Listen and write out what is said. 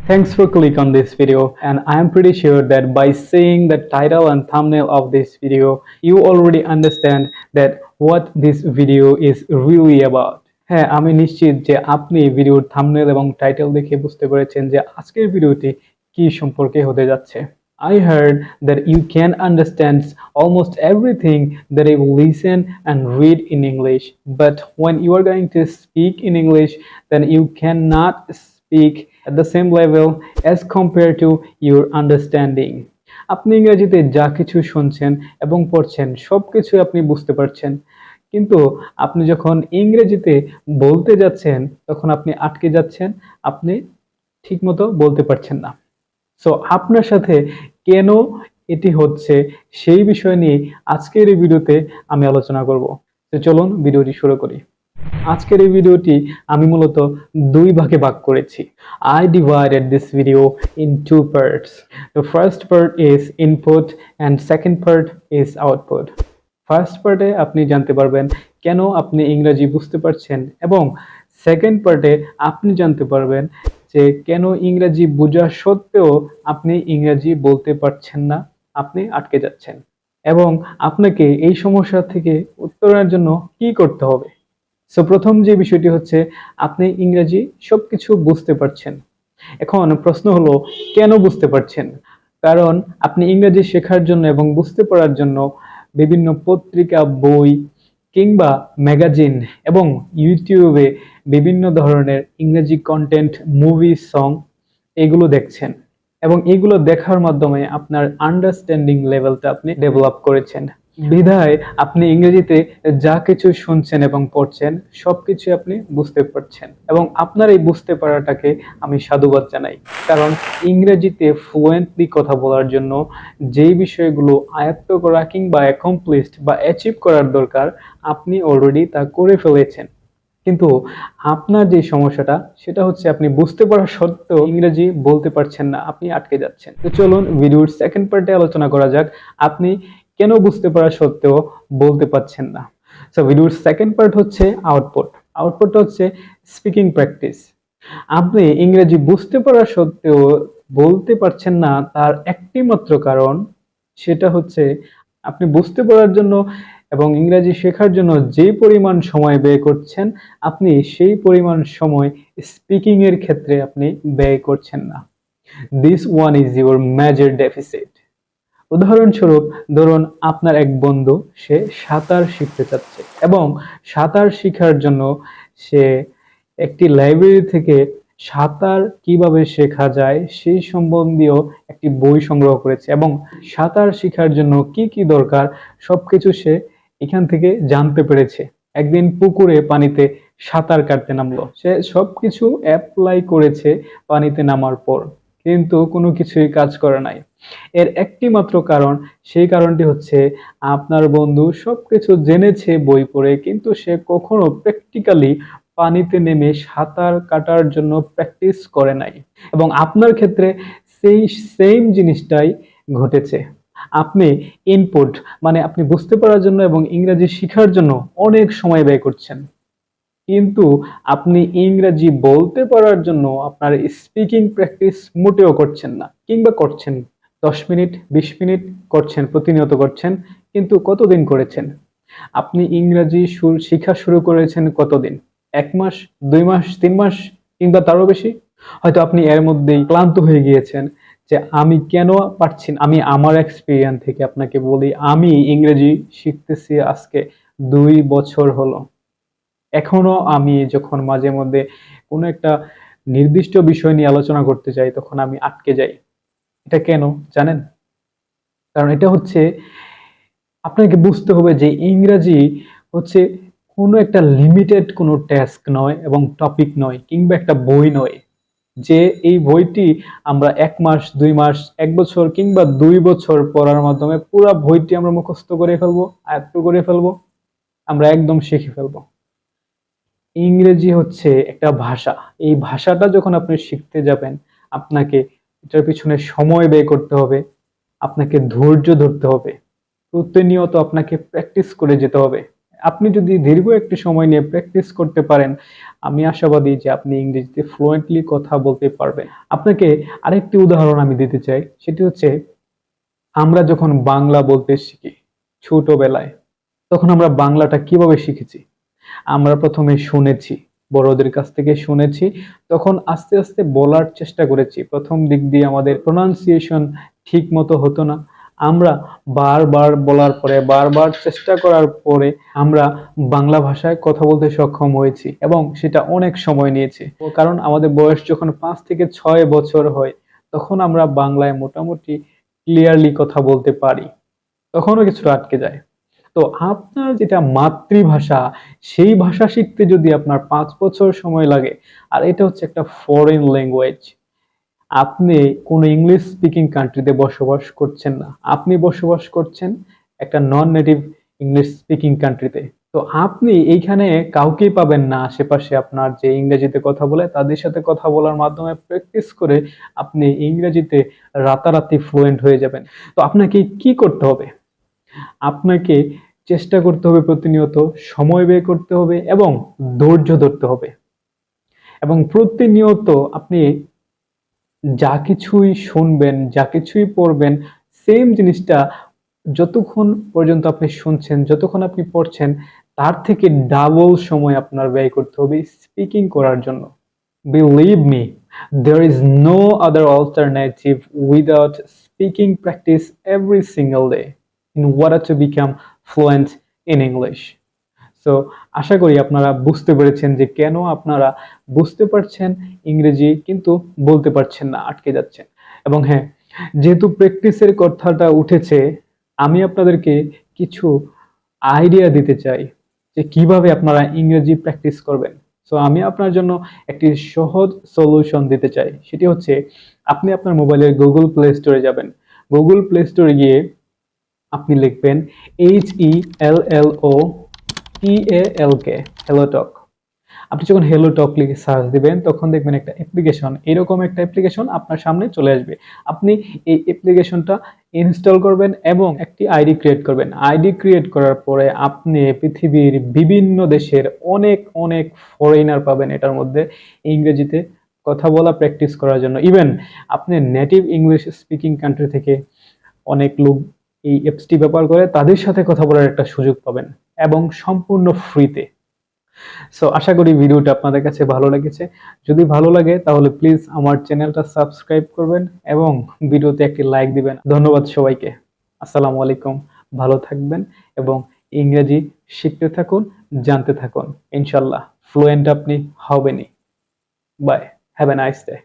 Thanks for click on this video, and I am pretty sure that by seeing the title and thumbnail of this video you already understand that what this video is really about. হ্যাঁ, আমি নিশ্চিত যে আপনি ভিডিওর thumbnail এবং title দেখে বুঝতে পেরেছেন যে আজকের ভিডিওটি কি সম্পর্কে হতে যাচ্ছে। I heard that you can understand almost everything that you listen and read in English, but when you are going to speak in English, then you cannot speak at the same level as compared to your understanding. আপনি ইংরেজিতে যা কিছু শুনছেন এবং পড়ছেন সবকিছু আপনি বুঝতে পারছেন, কিন্তু আপনি যখন ইংরেজিতে বলতে যাচ্ছেন তখন আপনি আটকে যাচ্ছেন, আপনি ঠিকমতো বলতে পারছেন না। সো আপনার সাথে কেন এটি হচ্ছে সেই বিষয় নিয়ে আজকের এই ভিডিওতে আমি আলোচনা করব। তো চলুন ভিডিওটি শুরু করি। আজকের এই ভিডিওটি আমি মূলত দুই ভাগে ভাগ করেছি। I divided this video in two parts. The first part is input and second part is output. First পার্টে আপনি জানতে পারবেন কেন আপনি ইংরেজি বুঝতে পারছেন, এবং সেকেন্ড পার্টে আপনি জানতে পারবেন যে কেন ইংরেজি বোঝা সত্ত্বেও আপনি ইংরেজি বলতে পারছেন না, আপনি আটকে যাচ্ছেন, এবং আপনাকে এই সমস্যা থেকে উত্তরণের জন্য কি করতে হবে। সো প্রথম যে বিষয়টি হচ্ছে, আপনি ইংরেজি সবকিছু বুঝতে পারছেন। এখন প্রশ্ন হলো কেন বুঝতে পারছেন? কারণ আপনি ইংরেজি শেখার জন্য এবং বুঝতে পারার জন্য বিভিন্ন পত্রিকা, বই কিংবা ম্যাগাজিন এবং ইউটিউবে বিভিন্ন ধরনের ইংরেজি কন্টেন্ট, মুভি, সং এগুলো দেখছেন, এবং এগুলো দেখার মাধ্যমে আপনার আন্ডারস্ট্যান্ডিং লেভেলটা আপনি ডেভেলপ করেছেন। বিধায় আপনি ইংরেজিতে যা কিছু শুনছেন এবং পড়ছেন সবকিছু আপনি বুঝতে পারছেন, এবং আপনার এই বুঝতে পারাটাকে আমি সাধুবাদ জানাই। কারণ ইংরেজিতে ফ্লুয়েন্টলি কথা বলার জন্য যেই বিষয়গুলো আয়ত্ত করা কিংবা অ্যাকমপ্লিশড বা অ্যাচিভ করার দরকার আপনি অলরেডি তা করে ফেলেছেন। কিন্তু আপনার যে সমস্যাটা সেটা হচ্ছে আপনি বুঝতে পারা সত্ত্বেও ইংরেজি বলতে পারছেন না, আপনি আটকে যাচ্ছেন। তো চলুন ভিডিওর সেকেন্ড পার্টে আলোচনা করা যাক আপনি কেন বুঝতে পারা সত্ত্বেও বলতে পারছেন না। সো ভিডিওর সেকেন্ড পার্ট হচ্ছে আউটপুট। আউটপুট হচ্ছে স্পিকিং প্র্যাকটিস। আপনি ইংরেজি বুঝতে পারা সত্ত্বেও বলতে পারছেন না, তার একটি মাত্র কারণ, সেটা হচ্ছে আপনি বুঝতে পারার জন্য এবং ইংরেজি শেখার জন্য যে পরিমাণ সময় ব্যয় করছেন, আপনি সেই পরিমাণ সময় স্পিকিং এর ক্ষেত্রে আপনি ব্যয় করছেন না। This one is your major deficit. উদাহরণস্বরূপ ধরুন আপনার এক বন্ধু, সে সাঁতার শিখতে চাচ্ছে এবং সাঁতার শেখার জন্য সে একটি লাইব্রেরি থেকে সাঁতার কিভাবে শেখা যায় সেই সম্বন্ধীয় একটি বই সংগ্রহ করেছে, এবং সাঁতার শেখার জন্য কি কি দরকার সবকিছু সে এখান থেকে জানতে পেরেছে। একদিন পুকুরে পানিতে সাঁতার কাটতে নামলো, সে সবকিছু অ্যাপ্লাই করেছে পানিতে নামার পর, কিন্তু কোনো কিছুই কাজ করে নাই। এর একটি মাত্র কারণ, সেই কারণটি হচ্ছে আপনার বন্ধু সবকিছু জেনেছে বই পড়ে, কিন্তু সে কখনো প্র্যাকটিক্যালি পানিতে নেমে সাঁতার কাটার জন্য প্র্যাকটিস করে নাই। এবং আপনার ক্ষেত্রে সেই সেম জিনিসটাই ঘটেছে। আপনি ইনপুট মানে আপনি বুঝতে পারার জন্য এবং ইংরেজি শেখার জন্য অনেক সময় ব্যয় করছেন, কিন্তু আপনি ইংরেজি বলতে পারার জন্য আপনার স্পিকিং প্র্যাকটিস মোটেও করছেন না, কিংবা করছেন 10 মিনিট 20 মিনিট করছেন, প্রতিনিয়ত করছেন, কিন্তু কতদিন করেছেন? আপনি ইংরেজি শেখা শুরু করেছেন কতদিন? 1 মাস, 2 মাস, 3 মাস, কিংবা তারও বেশি? হয়তো আপনি এর মধ্যেই ক্লান্ত হয়ে গিয়েছেন যে আমি কেন পারছি না। আমি আমার এক্সপিরিয়েন্স থেকে আপনাকে বলি, আমি ইংরেজি শিখতেছি আজকে 2 বছর হলো। এখনো আমি যখন মাঝে মধ্যে কোনো একটা নির্দিষ্ট বিষয় নিয়ে আলোচনা করতে যাই তখন আমি আটকে যাই। এটা কেন জানেন? কারণ এটা হচ্ছে, আপনাকে বুঝতে হবে যে ইংরেজি হচ্ছে কোনো একটা লিমিটেড কোনো টাস্ক নয় এবং টপিক নয় কিংবা একটা বই নয় যে এই বইটি আমরা 1 মাস, 2 মাস, 1 বছর কিংবা 2 বছর পড়ার মাধ্যমে পুরো বইটি আমরা মুখস্থ করে ফেলবো, আয়ত্ত করে ফেলবো, আমরা একদম শিখে ফেলবো। ইংরেজি হচ্ছে একটা ভাষা। এই ভাষাটা যখন আপনি শিখতে যাবেন, আপনাকে এটার পিছনে সময় ব্যয় করতে হবে, আপনাকে ধৈর্য ধরতে হবে, প্রতিনিয়ত আপনাকে প্র্যাকটিস করে যেতে হবে। আপনি যদি দীর্ঘ একটি সময় নিয়ে প্র্যাকটিস করতে পারেন, আমি আশাবাদী যে আপনি ইংরেজিতে ফ্লুয়েন্টলি কথা বলতে পারবেন। আপনাকে আরেকটি উদাহরণ আমি দিতে চাই, সেটি হচ্ছে আমরা যখন বাংলা বলতে শিখি ছোটবেলায়, তখন আমরা বাংলাটা কিভাবে শিখেছি? আমরা প্রথমে শুনেছি, বড়দের কাছ থেকে শুনেছি, তখন আস্তে আস্তে বলার চেষ্টা করেছি। প্রথম দিক দিয়ে আমাদের প্রোনাউন্সিয়েশন ঠিক মতো হতো না। আমরা বারবার বলার পরে, বারবার চেষ্টা করার পরে আমরা বাংলা ভাষায় কথা বলতে সক্ষম হয়েছি, এবং সেটা অনেক সময় নিয়েছে। কারণ আমাদের বয়স যখন 5 থেকে 6 বছর হয়, তখন আমরা বাংলায় মোটামুটি ক্লিয়ারলি কথা বলতে পারি, তখনও কিছুটা আটকে যায়। তো আপনার যেটা মাতৃভাষা, সেই ভাষা শিখতে যদি আপনার 5 বছর সময় লাগে, আর এটা হচ্ছে একটা ফরেন ল্যাঙ্গুয়েজ, আপনি কোনো ইংলিশ স্পিকিং কান্ট্রিতে বসবাস করছেন না, আপনি বসবাস করছেন একটা নন নেটিভ ইংলিশ স্পিকিং কান্ট্রিতে। তো আপনি এইখানে কাউকেই পাবেন না আশেপাশে আপনার যে ইংরেজিতে কথা বলে, তাদের সাথে কথা বলার মাধ্যমে প্র্যাকটিস করে আপনি ইংরেজিতে রাতারাতি ফ্লুয়েন্ট হয়ে যাবেন। তো আপনাকে কি করতে হবে? আপনাকে চেষ্টা করতে হবে, প্রতিনিয়ত সময় ব্যয় করতে হবে এবং ধৈর্য ধরতে হবে, এবং প্রতিনিয়ত আপনি যা কিছুই শুনবেন, যা কিছুই পড়বেন, সেম জিনিসটা যতক্ষণ পর্যন্ত আপনি শুনছেন, যতক্ষণ আপনি পড়ছেন, তার থেকে ডাবল সময় আপনার ব্যয় করতে হবে স্পিকিং করার জন্য। Believe me, there is no other alternative without speaking practice every single day in order to become fluent in English. So আশা করি আপনারা বুঝতে পেরেছেন যে কেন আপনারা বুঝতে পারছেন ইংরেজি কিন্তু বলতে পারছেন না, আটকে যাচ্ছেন। এবং হ্যাঁ, যেহেতু প্র্যাকটিসের কথাটা উঠেছে, আমি আপনাদেরকে কিছু আইডিয়া দিতে চাই যে কিভাবে আপনারা ইংরেজি প্র্যাকটিস করবেন। সো আমি আপনার জন্য একটি সহজ সলিউশন দিতে চাই, সেটি হচ্ছে আপনি আপনার মোবাইলের গুগল প্লে স্টোরে যাবেন। গুগল প্লে স্টোরে গিয়ে আপনি লিখবেন HELLOTALK, হ্যালো টক। আপনি যখন হ্যালো টক লিখে সার্চ দিবেন, তখন দেখবেন একটা অ্যাপ্লিকেশন, এরকম একটা অ্যাপ্লিকেশন আপনার সামনে চলে আসবে। আপনি এই অ্যাপ্লিকেশনটা ইনস্টল করবেন এবং একটি আইডি ক্রিয়েট করবেন। আইডি ক্রিয়েট করার পরে আপনি পৃথিবীর বিভিন্ন দেশের অনেক অনেক ফরেনার পাবেন এটার মধ্যে, ইংরেজিতে কথা বলা প্র্যাকটিস করার জন্য। ইভেন আপনি নেটিভ ইংলিশ স্পিকিং কান্ট্রি থেকে অনেক লোক এই অ্যাপসটি ব্যবহার করে, তাদের সাথে কথা বলার একটা সুযোগ পাবেন, এবং সম্পূর্ণ ফ্রিতে। সো আশা করি ভিডিওটা আপনাদের কাছে ভালো লেগেছে। যদি ভালো লাগে তাহলে প্লিজ আমার চ্যানেলটা সাবস্ক্রাইব করবেন এবং ভিডিওতে একটি লাইক দিবেন। ধন্যবাদ সবাইকে। আসসালামু আলাইকুম। ভালো থাকবেন এবং ইংরেজি শিখতে থাকুন, জানতে থাকুন। ইনশাল্লাহ ফ্লুয়েন্ট আপনি হবেনই। Bye, have a nice day.